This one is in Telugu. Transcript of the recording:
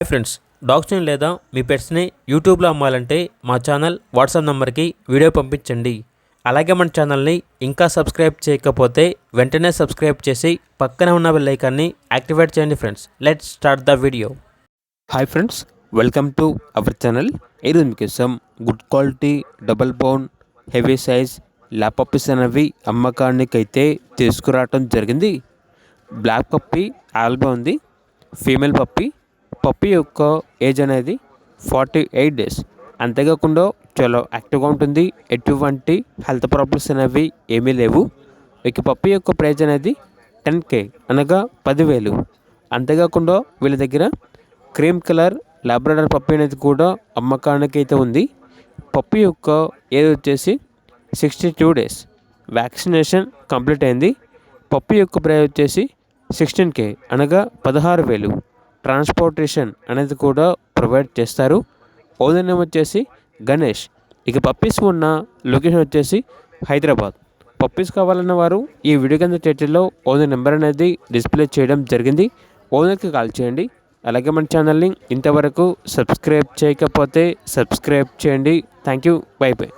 హాయ్ ఫ్రెండ్స్, డాగ్స్ని లేదా మీ పెట్స్ని యూట్యూబ్లో అమ్మాలంటే మా ఛానల్ వాట్సాప్ నెంబర్కి వీడియో పంపించండి. అలాగే మన ఛానల్ని ఇంకా సబ్స్క్రైబ్ చేయకపోతే వెంటనే సబ్స్క్రైబ్ చేసి పక్కనే ఉన్న బెల్ ఐకాన్ని యాక్టివేట్ చేయండి. Friends, let's start the video. Hi friends, welcome to our channel. ఈరోజు మీకోసం good quality double bone heavy size lap puppies అనేవి అమ్మకానికైతే తీసుకురావటం జరిగింది. బ్లాక్ పప్పీ ఆల్బా ఉంది, ఫీమేల్ పప్పీ యొక్క ఏజ్ అనేది 48 డేస్. అంతేకాకుండా చాలా యాక్టివ్గా ఉంటుంది, ఎటువంటి హెల్త్ ప్రాబ్లమ్స్ అనేవి ఏమీ లేవు. ఇక పప్పీ యొక్క ప్రైజ్ అనేది 10K అనగా 10,000. అంతేకాకుండా వీళ్ళ దగ్గర క్రీమ్ కలర్ లాబ్రాడర్ పప్పీ అనేది కూడా అమ్మకానికి అయితే ఉంది. పప్పీ యొక్క ఏజ్ వచ్చేసి 62 డేస్. వ్యాక్సినేషన్ కంప్లీట్ అయింది. పప్పీ యొక్క ప్రైజ్ వచ్చేసి 16K అనగా 16,000. ట్రాన్స్పోర్టేషన్ అనేది కూడా ప్రొవైడ్ చేస్తారు. ఓనర్ నేమ్ వచ్చేసి గణేష్. ఇక పప్పీస్ ఉన్న లొకేషన్ వచ్చేసి హైదరాబాద్. పప్పీస్ కావాలన్న వారు ఈ వీడియో కింద టైటిల్లో ఓనర్ నెంబర్ అనేది డిస్ప్లే చేయడం జరిగింది. ఓనర్కి కాల్ చేయండి. అలాగే మన ఛానల్ని ఇంతవరకు సబ్స్క్రైబ్ చేయకపోతే సబ్స్క్రైబ్ చేయండి. Thank you. By by.